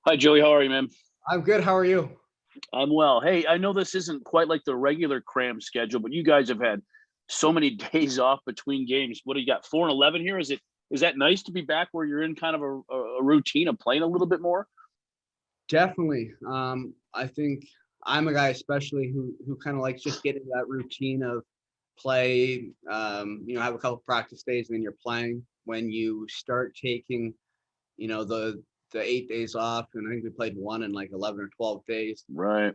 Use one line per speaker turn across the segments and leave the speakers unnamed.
Hi, Joey. How are you, man?
I'm good. How are you?
I'm well. Hey, I know this isn't quite like the regular cram schedule, but you guys have had so many days off between games. What do you got? 4-11 here? Is that nice to be back where you're in kind of a routine of playing a little bit more?
Definitely. I think I'm a guy especially who kind of likes just getting that routine of play. Have a couple practice days and then you're playing. When you start taking, the 8 days off, and I think we played one in like 11 or 12 days.
Right.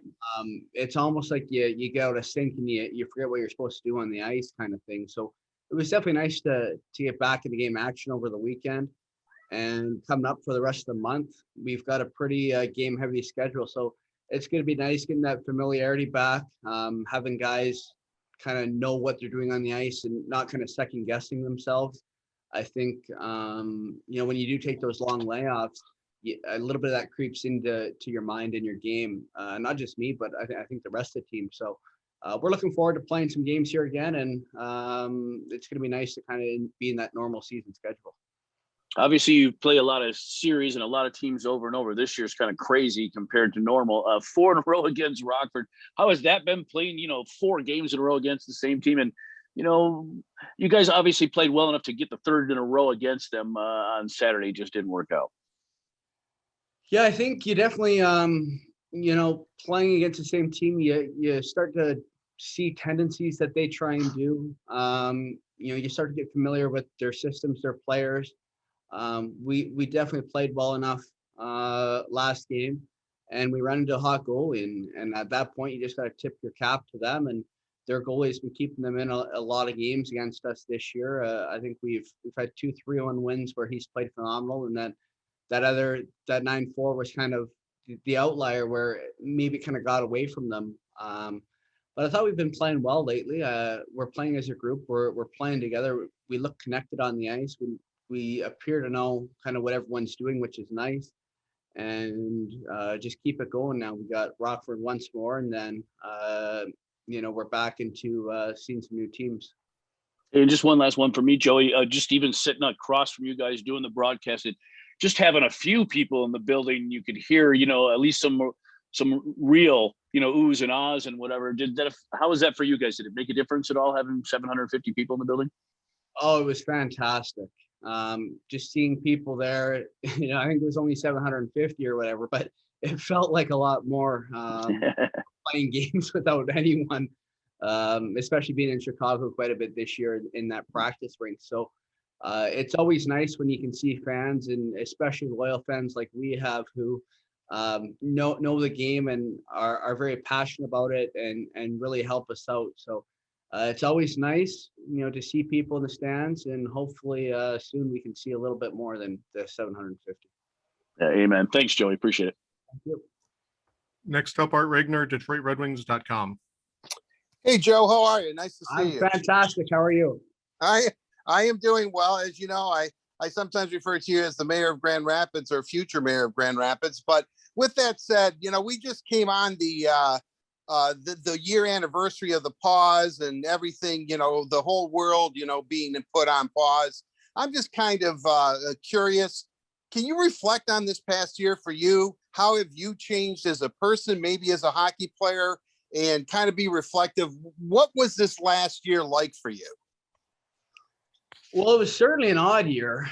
It's almost like you get out of sync and you forget what you're supposed to do on the ice, kind of thing. So it was definitely nice to get back into game action over the weekend. And coming up for the rest of the month, we've got a pretty game heavy schedule. So it's going to be nice getting that familiarity back, having guys kind of know what they're doing on the ice and not kind of second guessing themselves. I think, when you do take those long layoffs, a little bit of that creeps into your mind and your game. Not just me, but I think the rest of the team. So we're looking forward to playing some games here again. And it's going to be nice to kind of be in that normal season schedule.
Obviously, you play a lot of series and a lot of teams over and over. This year's kind of crazy compared to normal. 4 in a row against Rockford. How has that been playing, 4 games in a row against the same team? And, you guys obviously played well enough to get the third in a row against them on Saturday. Just didn't work out.
Yeah, I think you definitely, playing against the same team, you start to see tendencies that they try and do. You start to get familiar with their systems, their players. We definitely played well enough last game, and we ran into a hot goalie, and at that point, you just got to tip your cap to them. And their goalie has been keeping them in a lot of games against us this year. I think we've had 2 3-1 wins where he's played phenomenal, and then that 9-4 was kind of the outlier where maybe kind of got away from them. But I thought we've been playing well lately. We're playing as a group. We're playing together. We look connected on the ice. We appear to know kind of what everyone's doing, which is nice. And just keep it going now. We got Rockford once more, and then we're back into seeing some new teams.
And just one last one for me, Joey. Just even sitting across from you guys doing the broadcast, just having a few people in the building, you could hear, at least some real, oohs and ahs and whatever. How was that for you guys? Did it make a difference at all having 750 people in the building?
Oh, it was fantastic. Just seeing people there, I think it was only 750 or whatever, but it felt like a lot more playing games without anyone, especially being in Chicago quite a bit this year in that practice rink. So it's always nice when you can see fans, and especially loyal fans like we have who know the game and are very passionate about it and really help us out. So it's always nice, to see people in the stands, and hopefully soon we can see a little bit more than the 750.
Yeah, amen. Thanks, Joey. Appreciate it.
Thank you.
Next up, Art Regner, DetroitRedWings.com.
Hey, Joe, how are you? Nice to see you.
Fantastic. How are you?
I am doing well. As you know, I sometimes refer to you as the mayor of Grand Rapids or future mayor of Grand Rapids. But with that said, we just came on the year anniversary of the pause and everything, the whole world, being put on pause. I'm just kind of curious. Can you reflect on this past year for you? How have you changed as a person, maybe as a hockey player, and kind of be reflective? What was this last year like for you?
Well, it was certainly an odd year.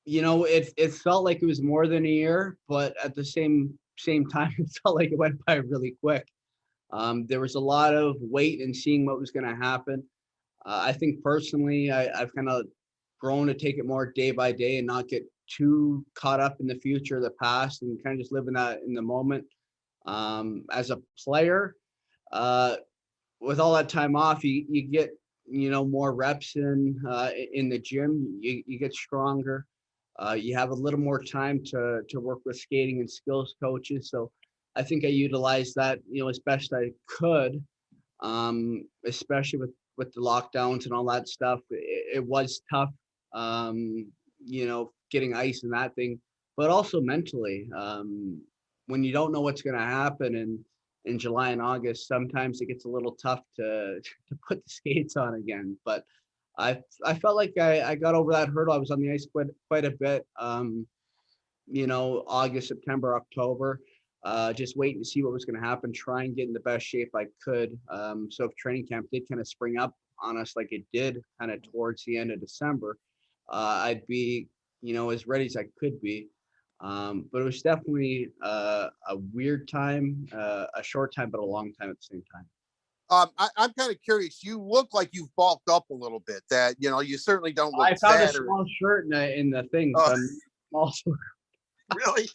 It felt like it was more than a year, but at the same time, it felt like it went by really quick. There was a lot of wait and seeing what was going to happen. I think personally, I've kind of grown to take it more day by day and not get too caught up in the future, the past, and kind of just live in the moment. As a player, with all that time off, you get more reps in the gym. You get stronger. You have a little more time to work with skating and skills coaches. So I think I utilized that as best I could, especially with the lockdowns and all that stuff. It was tough, getting ice and that thing, but also mentally, when you don't know what's going to happen in July and August, sometimes it gets a little tough to put the skates on again. But I felt like I got over that hurdle. I was on the ice quite a bit. August, September, October, just waiting to see what was going to happen, try and get in the best shape I could. So if training camp did kind of spring up on us like it did kind of towards the end of December, I'd be, as ready as I could be. But it was definitely a weird time, a short time, but a long time at the same time.
I'm kind of curious. You look like you've bulked up a little bit. That you certainly don't look
I found a
fat.
small shirt in the thing.
Oh.
So I'm also
Really?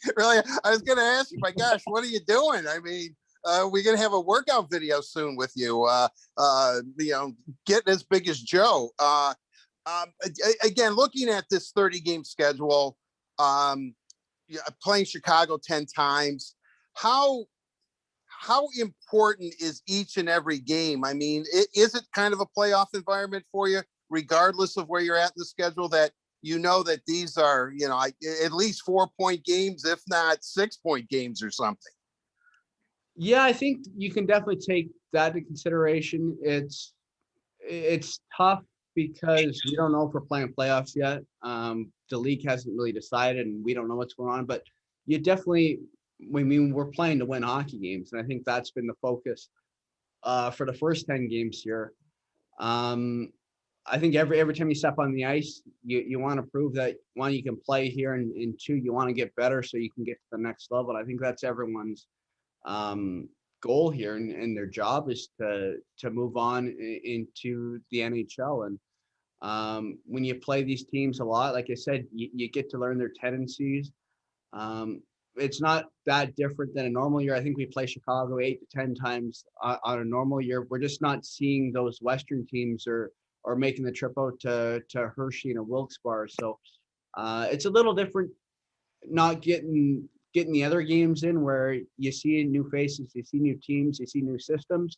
I was going to ask you. My gosh, what are you doing? I mean, we're going to have a workout video soon with you. Getting as big as Joe. Again, looking at this 30-game schedule, playing Chicago 10 times, how important is each and every game? I mean, is it kind of a playoff environment for you, regardless of where you're at in the schedule, that that these are, at least 4-point games, if not 6-point games or something?
Yeah, I think you can definitely take that into consideration. It's tough because we don't know if we're playing playoffs yet. The league hasn't really decided, and we don't know what's going on. But you definitely, we're playing to win hockey games, and I think that's been the focus for the first 10 games here. I think every time you step on the ice, you want to prove that, one, you can play here, and two, you want to get better so you can get to the next level. I think that's everyone's goal here, and their job is to move on into the NHL. And when you play these teams a lot, like I said, you get to learn their tendencies. It's not that different than a normal year. I think we play Chicago 8 to 10 times on a normal year. We're just not seeing those Western teams or making the trip out to Hershey and Wilkes-Barre. So it's a little different not getting the other games in, where you see new faces, you see new teams, you see new systems.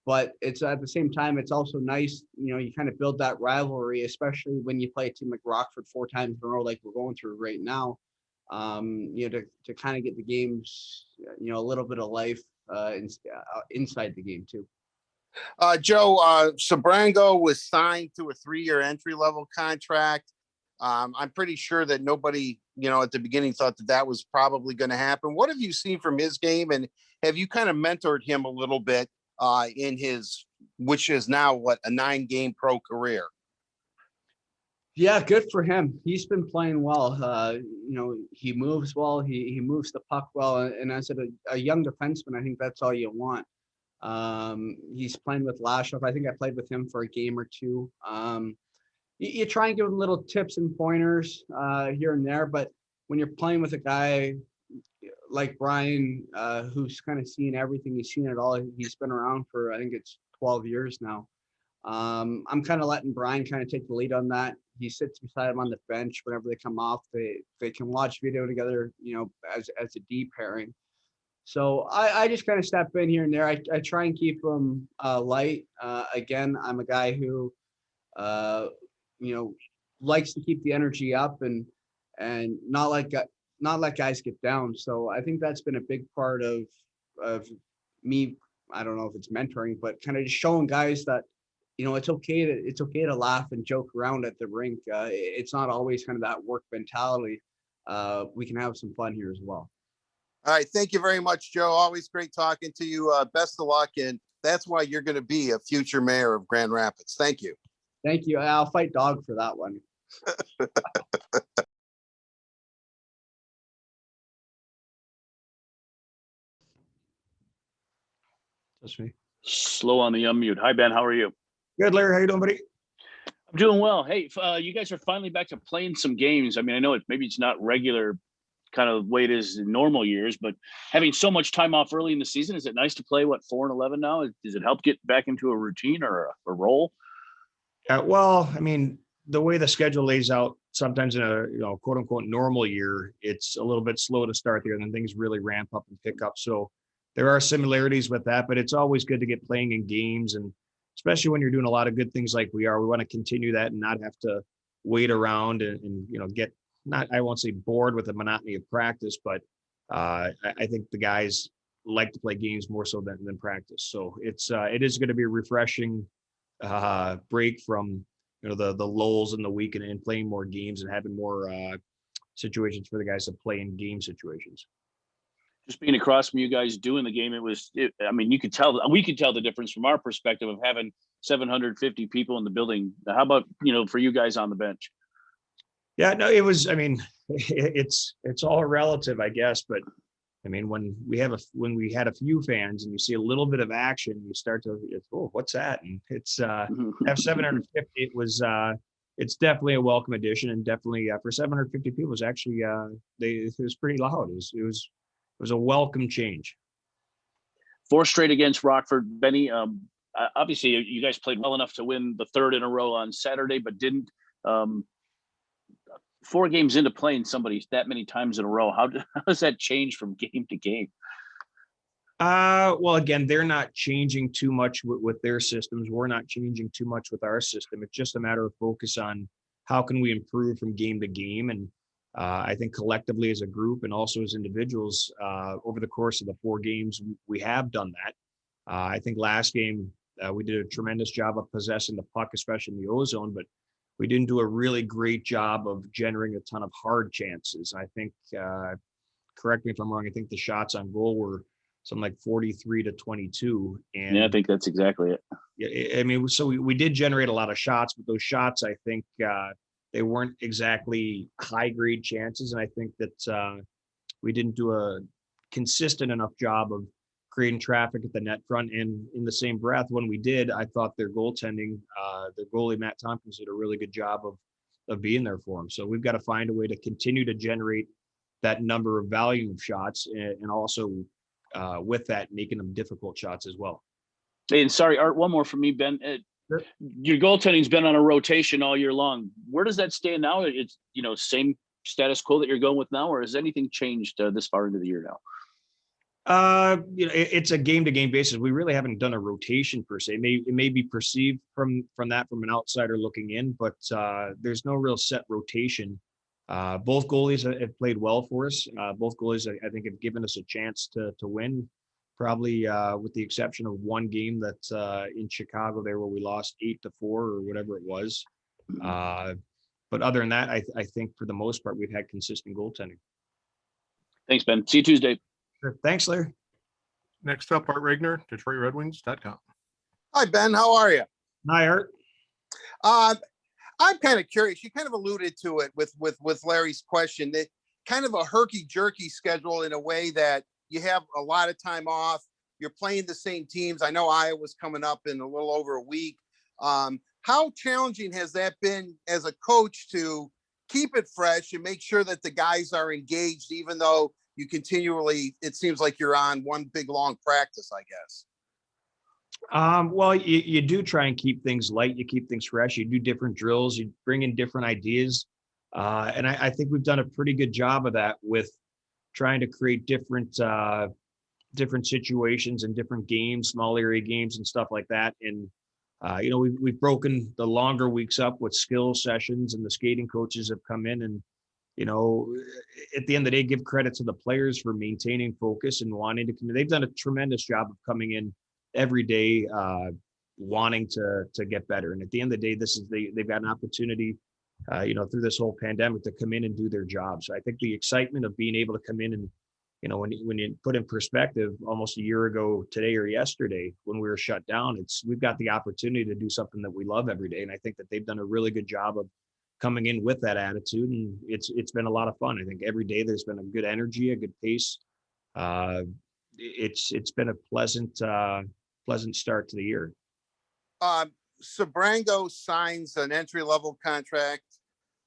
But it's at the same time, it's also nice, you kind of build that rivalry, especially when you play a team like Rockford 4 times in a row, like we're going through right now. To kind of get the games, a little bit of life inside the game too.
Joe, Sabrango was signed to a 3-year entry-level contract. I'm pretty sure that nobody, at the beginning thought that was probably going to happen. What have you seen from his game, and have you kind of mentored him a little bit in his, which is now a 9-game pro career?
Yeah, good for him. He's been playing well. He moves well. He moves the puck well. And as a young defenseman, I think that's all you want. He's playing with Lashoff. I think I played with him for a game or two. You try and give him little tips and pointers here and there, but when you're playing with a guy like Brian, who's kind of seen everything, he's seen it all. He's been around for, I think it's 12 years now. I'm kind of letting Brian kind of take the lead on that. He sits beside him on the bench whenever they come off. They can watch video together, as a D pairing. So I just kind of step in here and there. I try and keep them light. Again, I'm a guy who, likes to keep the energy up and not let guys get down. So I think that's been a big part of me. I don't know if it's mentoring, but kind of just showing guys that, it's okay to laugh and joke around at the rink. It's not always kind of that work mentality. We can have some fun here as well.
All right. Thank you very much, Joe. Always great talking to you. Best of luck. And that's why you're going to be a future mayor of Grand Rapids. Thank you.
Thank you. I'll fight dog for that one.
That's me.
Slow on the unmute. Hi, Ben. How are you?
Good, Larry. How you doing, buddy?
I'm doing well. Hey, you guys are finally back to playing some games. I mean, I know maybe it's not regular kind of way it is in normal years, but having so much time off early in the season, is it nice to play 4-11 now? Does it help get back into a routine or a role?
Yeah, well, I mean, the way the schedule lays out, sometimes in a quote unquote normal year, it's a little bit slow to start there, and then things really ramp up and pick up. So there are similarities with that, but it's always good to get playing in games, and especially when you're doing a lot of good things like we are. We want to continue that and not have to wait around and get, not, I won't say bored with the monotony of practice, but I think the guys like to play games more so than practice. So it is going to be a refreshing break from the lulls in the week and playing more games and having more situations for the guys to play in game situations.
Just being across from you guys doing the game, I mean, we could tell the difference from our perspective of having 750 people in the building. How about, for you guys on the bench?
Yeah, no, it was, I mean, it's all relative, I guess, but I mean, when we had a few fans and you see a little bit of action, you start to, oh, what's that? And it's have 750. It's definitely a welcome addition, and definitely for 750 people, it was actually it was pretty loud. It was a welcome change.
4 straight against Rockford, Benny. Obviously, you guys played well enough to win the 3rd in a row on Saturday, but didn't. 4 games into playing somebody that many times in a row, how does that change from game to game?
Well, again, they're not changing too much with their systems. We're not changing too much with our system. It's just a matter of focus on how can we improve from game to game. And I think collectively as a group and also as individuals, over the course of the 4 games, we have done that. I think last game, we did a tremendous job of possessing the puck, especially in the O-zone, but we didn't do a really great job of generating a ton of hard chances. I think, correct me if I'm wrong, I think the shots on goal were something like 43-22. And
yeah, I think that's exactly it.
Yeah, I mean, so we did generate a lot of shots, but those shots, I think, they weren't exactly high grade chances. And I think that we didn't do a consistent enough job of creating traffic at the net front. And in the same breath, when we did, I thought their goaltending, their goalie, Matt Tompkins, did a really good job of being there for him. So we've got to find a way to continue to generate that number of volume of shots, and also with that, making them difficult shots as well.
And sorry, Art, one more from me, Ben.
Sure.
Your goaltending's been on a rotation all year long. Where does that stand now? It's, same status quo that you're going with now, or has anything changed this far into the year now?
It's a game to game basis. We really haven't done a rotation per se. It may be perceived from an outsider looking in, but there's no real set rotation. Both goalies have played well for us. Both goalies, I think, have given us a chance to win, probably with the exception of one game that in Chicago there where we lost 8-4 or whatever it was. But other than that, I think for the most part, we've had consistent goaltending.
Thanks, Ben. See you Tuesday.
Sure. Thanks, Larry.
Next up, Art Regner, DetroitRedWings.com.
Hi, Ben. How are you?
Hi, Art.
I'm kind of curious. You kind of alluded to it with Larry's question, that kind of a herky-jerky schedule in a way that you have a lot of time off. You're playing the same teams. I know Iowa's coming up in a little over a week. How challenging has that been as a coach to keep it fresh and make sure that the guys are engaged, even though you continually, it seems like you're on one big long practice, I guess?
Well, you do try and keep things light. You keep things fresh. You do different drills. You bring in different ideas. And I think we've done a pretty good job of that with trying to create different situations and different games, small area games and stuff like that. And, we've broken the longer weeks up with skill sessions, and the skating coaches have come in and, at the end of the day, give credit to the players for maintaining focus and wanting to come in. They've done a tremendous job of coming in every day, wanting to get better. And at the end of the day, they've got an opportunity, through this whole pandemic, to come in and do their job. So I think the excitement of being able to come in and, when you put in perspective, almost a year ago today or yesterday when we were shut down, we've got the opportunity to do something that we love every day. And I think that they've done a really good job of coming in with that attitude, and it's been a lot of fun. I think every day there's been a good energy, a good pace. It's been a pleasant start to the year.
Sabrango signs an entry-level contract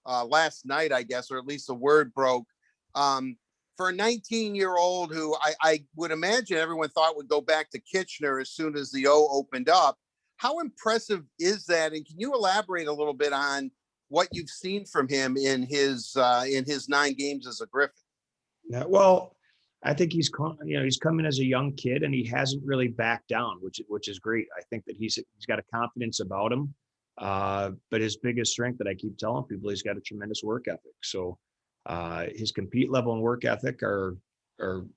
last night, I guess, or at least the word broke. For a 19-year-old who I would imagine everyone thought would go back to Kitchener as soon as the O opened up, how impressive is that? And can you elaborate a little bit on what you've seen from him in his 9 games as a Griffin?
Yeah, well, I think he's come in as a young kid, and he hasn't really backed down, which is great. I think that he's got a confidence about him. But his biggest strength that I keep telling people, he's got a tremendous work ethic. So his compete level and work ethic are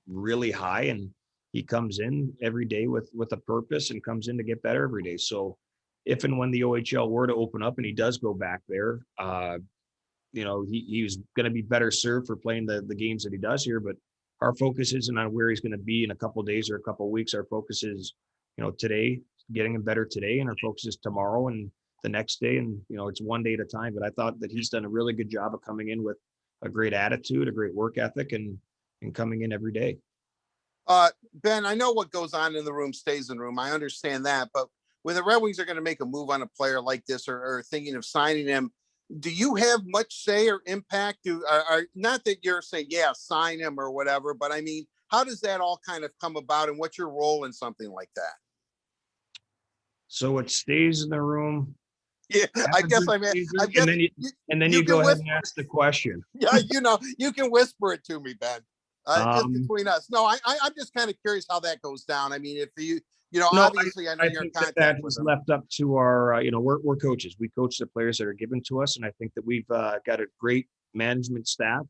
really high, and he comes in every day with a purpose and comes in to get better every day. So if and when the OHL were to open up and he does go back there, he was going to be better served for playing the games that he does here, but our focus isn't on where he's going to be in a couple of days or a couple of weeks. Our focus is, today, getting him better today, and our focus is tomorrow and the next day. And, it's one day at a time, but I thought that he's done a really good job of coming in with a great attitude, a great work ethic, and coming in every day.
Ben, I know what goes on in the room stays in the room. I understand that, but when the Red Wings are going to make a move on a player like this, or thinking of signing him, do you have much say or impact? Not that you're saying, yeah, sign him or whatever, but I mean, how does that all kind of come about, and what's your role in something like that?
So it stays in the room.
Yeah, I guess I mean,
and then you go ahead and ask the question.
Yeah, you can whisper it to me, Ben. Just between us. No, I'm just kind of curious how that goes down. I mean, if obviously I know you're in contact
that
with
is
them.
left up to our, we're coaches. We coach the players that are given to us. And I think that we've got a great management staff,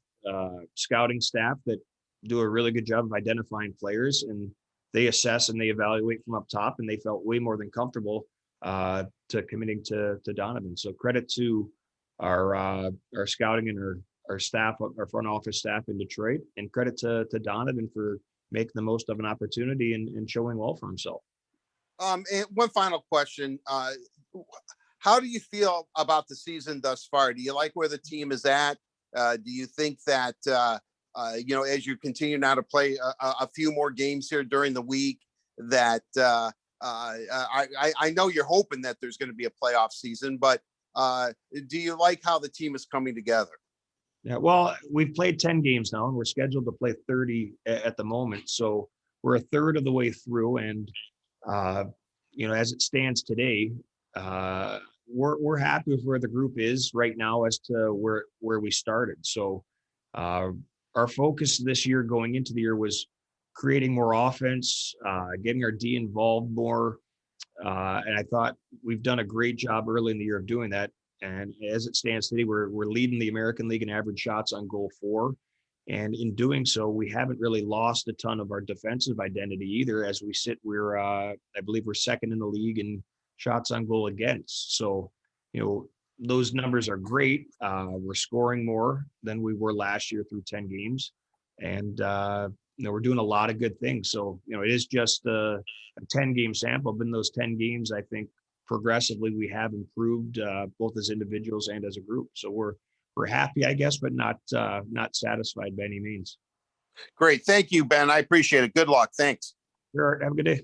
scouting staff that do a really good job of identifying players, and they assess and they evaluate from up top, and they felt way more than comfortable to committing to Donovan. So credit to our scouting and our staff, our front office staff in Detroit, and credit to Donovan for making the most of an opportunity and showing well for himself.
And one final question. How do you feel about the season thus far? Do you like where the team is at? Do you think that, as you continue now to play a few more games here during the week, that I know you're hoping that there's going to be a playoff season, but do you like how the team is coming together?
Yeah, well, we've played 10 games now, and we're scheduled to play 30 at the moment. So we're a third of the way through. And, as it stands today, we're happy with where the group is right now as to where we started. So our focus this year going into the year was creating more offense, getting our D involved more. And I thought we've done a great job early in the year of doing that. And as it stands today, we're leading the American League in average shots on goal for. And in doing so, we haven't really lost a ton of our defensive identity either. As we sit, I believe we're second in the league in shots on goal against. So, those numbers are great. We're scoring more than we were last year through 10 games. And, we're doing a lot of good things. So, it is just a 10-game sample. But in those 10 games, I think progressively we have improved both as individuals and as a group. So we're happy, I guess, but not satisfied by any means.
Great. Thank you, Ben. I appreciate it. Good luck. Thanks.
Sure. Have a good day.